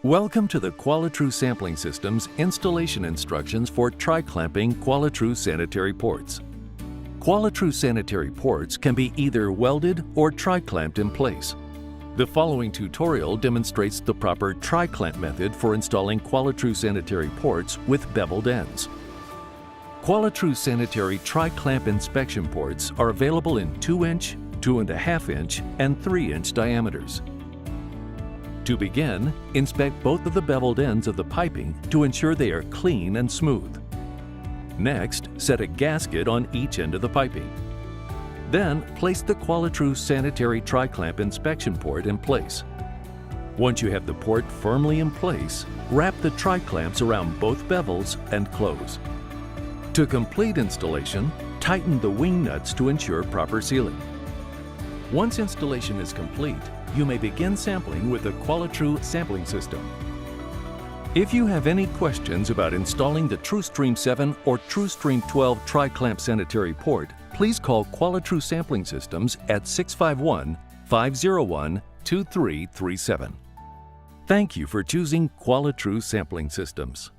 Welcome to the Qualitrue Sampling System's installation instructions for tri-clamping Qualitrue sanitary ports. Qualitrue sanitary ports can be either welded or tri-clamped in place. The following tutorial demonstrates the proper tri-clamp method for installing Qualitrue sanitary ports with beveled ends. Qualitrue sanitary tri-clamp inspection ports are available in 2-inch, 2.5-inch, and 3-inch diameters. To begin, inspect both of the beveled ends of the piping to ensure they are clean and smooth. Next, set a gasket on each end of the piping. Then, place the Qualitrue sanitary tri-clamp inspection port in place. Once you have the port firmly in place, wrap the tri-clamps around both bevels and close. To complete installation, tighten the wing nuts to ensure proper sealing. Once installation is complete, you may begin sampling with the Qualitrue sampling system. If you have any questions about installing the TrueStream 7 or TrueStream 12 tri-clamp sanitary port, please call Qualitrue Sampling Systems at 651-501-2337. Thank you for choosing Qualitrue Sampling Systems.